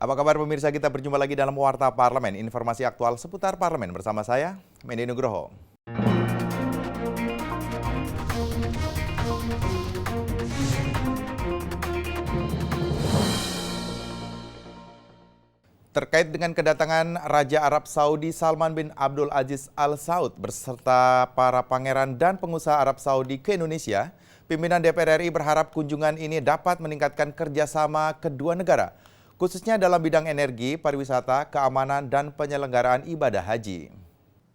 Apa kabar pemirsa, kita berjumpa lagi dalam Warta Parlemen, informasi aktual seputar parlemen bersama saya, Mendy Nugroho. Terkait dengan kedatangan Raja Arab Saudi Salman bin Abdul Aziz Al Saud beserta para pangeran dan pengusaha Arab Saudi ke Indonesia, pimpinan DPR RI berharap kunjungan ini dapat meningkatkan kerjasama kedua negara, khususnya dalam bidang energi, pariwisata, keamanan, dan penyelenggaraan ibadah haji.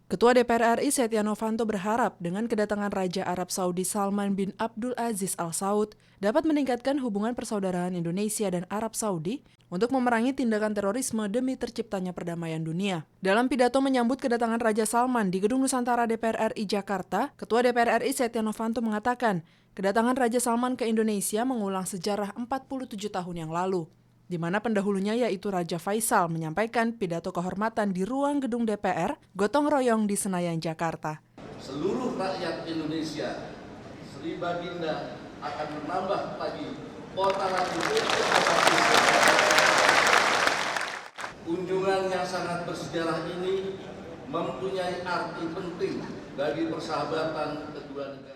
Ketua DPR RI Setia Novanto berharap dengan kedatangan Raja Arab Saudi Salman bin Abdul Aziz Al Saud dapat meningkatkan hubungan persaudaraan Indonesia dan Arab Saudi untuk memerangi tindakan terorisme demi terciptanya perdamaian dunia. Dalam pidato menyambut kedatangan Raja Salman di Gedung Nusantara DPR RI Jakarta, Ketua DPR RI Setia Novanto mengatakan, kedatangan Raja Salman ke Indonesia mengulang sejarah 47 tahun yang lalu, di mana pendahulunya yaitu Raja Faisal menyampaikan pidato kehormatan di ruang gedung DPR, gotong royong di Senayan, Jakarta. Seluruh rakyat Indonesia, Sri Baginda akan menambah lagi kota Ratu. Kunjungan yang sangat bersejarah ini mempunyai arti penting bagi persahabatan kedua negara.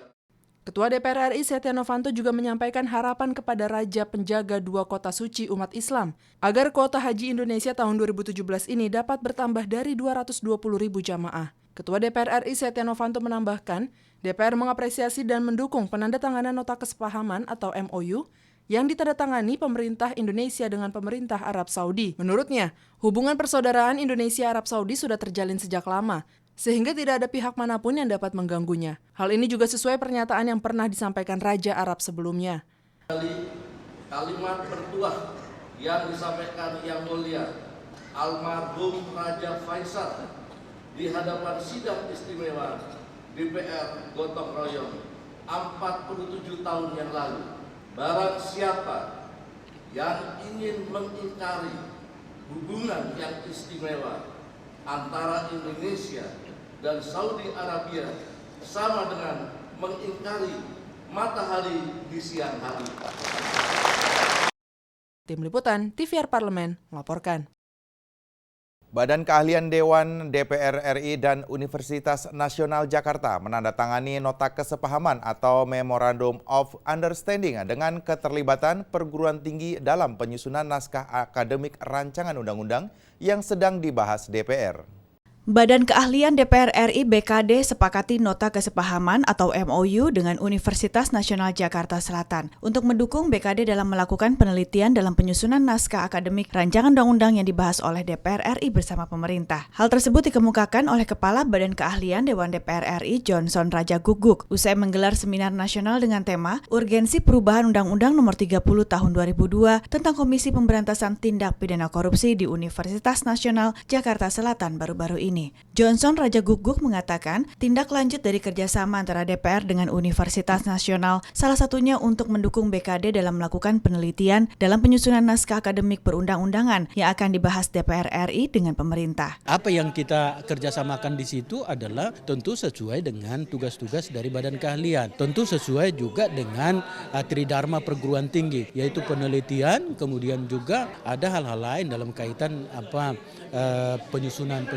Ketua DPR RI Setia Novanto juga menyampaikan harapan kepada Raja Penjaga dua kota suci umat Islam agar kuota haji Indonesia tahun 2017 ini dapat bertambah dari 220.000 jamaah. Ketua DPR RI Setia Novanto menambahkan, DPR mengapresiasi dan mendukung penandatanganan nota kesepahaman atau MOU yang ditandatangani pemerintah Indonesia dengan pemerintah Arab Saudi. Menurutnya, hubungan persaudaraan Indonesia-Arab Saudi sudah terjalin sejak lama, sehingga tidak ada pihak manapun yang dapat mengganggunya. Hal ini juga sesuai pernyataan yang pernah disampaikan Raja Arab sebelumnya. Kalimat bertuah yang disampaikan Yang Mulia almarhum Raja Faisal di hadapan sidang istimewa DPR gotong royong 47 tahun yang lalu. Barang siapa yang ingin mengingkari hubungan yang istimewa antara Indonesia dan Saudi Arabia sama dengan mengingkari matahari di siang hari. Tim Liputan TVR Parlemen melaporkan. Badan Keahlian Dewan DPR RI dan Universitas Nasional Jakarta menandatangani nota kesepahaman atau Memorandum of Understanding dengan keterlibatan perguruan tinggi dalam penyusunan naskah akademik rancangan undang-undang yang sedang dibahas DPR. Badan Keahlian DPR RI BKD sepakati nota kesepahaman atau MOU dengan Universitas Nasional Jakarta Selatan untuk mendukung BKD dalam melakukan penelitian dalam penyusunan naskah akademik rancangan undang-undang yang dibahas oleh DPR RI bersama pemerintah. Hal tersebut dikemukakan oleh Kepala Badan Keahlian Dewan DPR RI Johnson Raja Guguk usai menggelar seminar nasional dengan tema Urgensi Perubahan Undang-Undang Nomor 30 Tahun 2002 tentang Komisi Pemberantasan Tindak Pidana Korupsi di Universitas Nasional Jakarta Selatan baru-baru ini. Johnson Raja Guguk mengatakan tindak lanjut dari kerjasama antara DPR dengan Universitas Nasional salah satunya untuk mendukung BKD dalam melakukan penelitian dalam penyusunan naskah akademik perundang-undangan yang akan dibahas DPR RI dengan pemerintah. Apa yang kita kerjasamakan di situ adalah tentu sesuai dengan tugas-tugas dari Badan Keahlian, tentu sesuai juga dengan tridharma perguruan tinggi, yaitu penelitian, kemudian juga ada hal-hal lain dalam kaitan penyusunan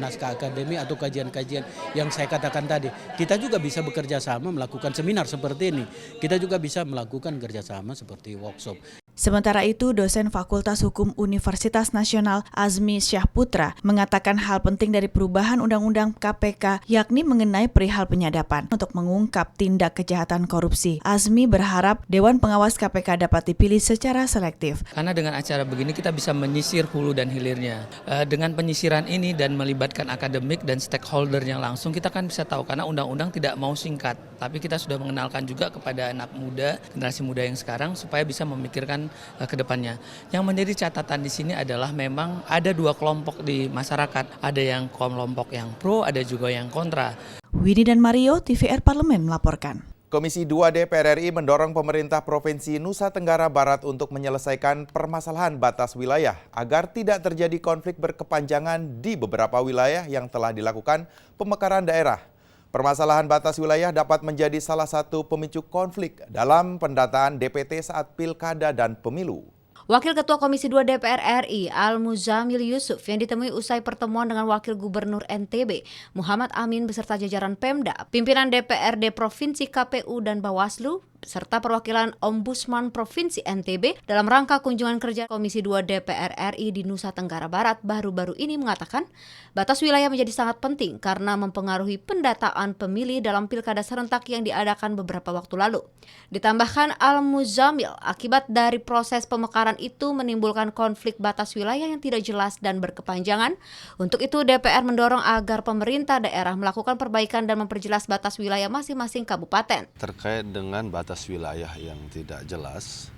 naskah akademik atau kajian-kajian yang saya katakan tadi. Kita juga bisa bekerja sama melakukan seminar seperti ini. Kita juga bisa melakukan kerjasama seperti workshop. Sementara itu, dosen Fakultas Hukum Universitas Nasional Azmi Syahputra mengatakan hal penting dari perubahan Undang-Undang KPK yakni mengenai perihal penyadapan untuk mengungkap tindak kejahatan korupsi. Azmi berharap Dewan Pengawas KPK dapat dipilih secara selektif. Karena dengan acara begini kita bisa menyisir hulu dan hilirnya. Dengan penyisiran ini dan melibatkan akademik dan stakeholder yang langsung, kita kan bisa tahu karena undang-undang tidak mau singkat. Tapi kita sudah mengenalkan juga kepada anak muda, generasi muda yang sekarang supaya bisa memikirkan ke depannya. Yang menjadi catatan di sini adalah memang ada dua kelompok di masyarakat. Ada yang kelompok yang pro, ada juga yang kontra. Winnie dan Mario, TVR Parlemen melaporkan. Komisi 2 DPR RI mendorong pemerintah Provinsi Nusa Tenggara Barat untuk menyelesaikan permasalahan batas wilayah agar tidak terjadi konflik berkepanjangan di beberapa wilayah yang telah dilakukan pemekaran daerah. Permasalahan batas wilayah dapat menjadi salah satu pemicu konflik dalam pendataan DPT saat pilkada dan pemilu. Wakil Ketua Komisi 2 DPR RI Al-Muzamil Yusuf yang ditemui usai pertemuan dengan Wakil Gubernur NTB Muhammad Amin beserta jajaran Pemda, pimpinan DPRD Provinsi, KPU dan Bawaslu, serta perwakilan Ombudsman Provinsi NTB dalam rangka kunjungan kerja Komisi 2 DPR RI di Nusa Tenggara Barat baru-baru ini mengatakan batas wilayah menjadi sangat penting karena mempengaruhi pendataan pemilih dalam pilkada serentak yang diadakan beberapa waktu lalu. Ditambahkan Al-Muzamil, akibat dari proses pemekaran itu menimbulkan konflik batas wilayah yang tidak jelas dan berkepanjangan. Untuk itu DPR mendorong agar pemerintah daerah melakukan perbaikan dan memperjelas batas wilayah masing-masing kabupaten. Terkait dengan batas wilayah yang tidak jelas,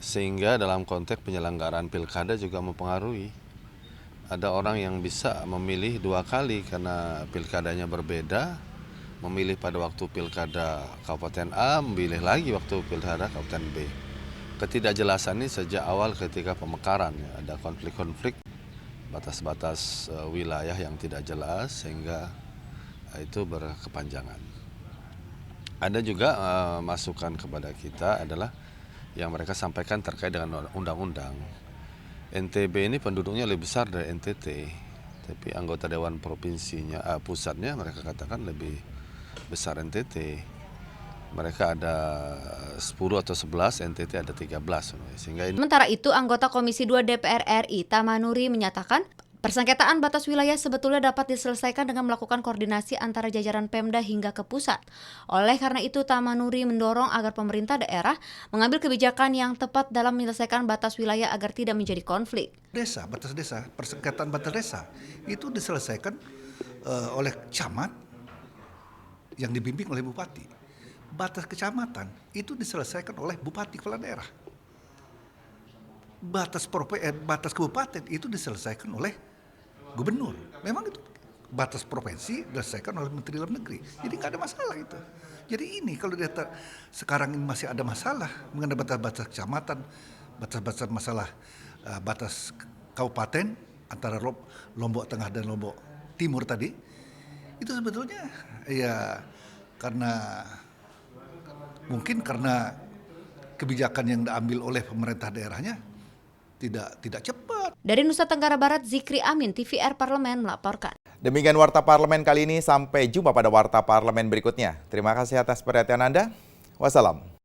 sehingga dalam konteks penyelenggaraan pilkada juga mempengaruhi. Ada orang yang bisa memilih 2 kali karena pilkadanya berbeda, memilih pada waktu pilkada Kabupaten A, memilih lagi waktu pilkada Kabupaten B. Ketidakjelasan ini sejak awal ketika pemekaran, ya, ada konflik-konflik, batas-batas wilayah yang tidak jelas sehingga itu berkepanjangan. Ada juga masukan kepada kita adalah yang mereka sampaikan terkait dengan undang-undang. NTB ini penduduknya lebih besar dari NTT, tapi anggota Dewan Provinsinya, pusatnya mereka katakan lebih besar NTT. Mereka ada 10 atau 11, NTT ada 13. Sehingga ini... Sementara itu, anggota Komisi 2 DPR RI Tamanuri menyatakan persengketaan batas wilayah sebetulnya dapat diselesaikan dengan melakukan koordinasi antara jajaran Pemda hingga ke pusat. Oleh karena itu, Tamanuri mendorong agar pemerintah daerah mengambil kebijakan yang tepat dalam menyelesaikan batas wilayah agar tidak menjadi konflik. Batas desa, persengketaan batas desa itu diselesaikan oleh camat yang dibimbing oleh bupati. Batas kecamatan itu diselesaikan oleh bupati kepala daerah. Batas kabupaten itu diselesaikan oleh gubernur. Memang itu batas provinsi diselesaikan oleh Menteri Dalam Negeri. Jadi nggak ada masalah itu. Jadi ini kalau sekarang ini masih ada masalah mengenai batas-batas kecamatan, batas-batas masalah batas kabupaten antara Lombok Tengah dan Lombok Timur tadi, itu sebetulnya ya mungkin karena kebijakan yang diambil oleh pemerintah daerahnya tidak cepat. Dari Nusa Tenggara Barat, Zikri Amin, TVR Parlemen melaporkan. Demikian Warta Parlemen kali ini, sampai jumpa pada Warta Parlemen berikutnya. Terima kasih atas perhatian Anda. Wassalam.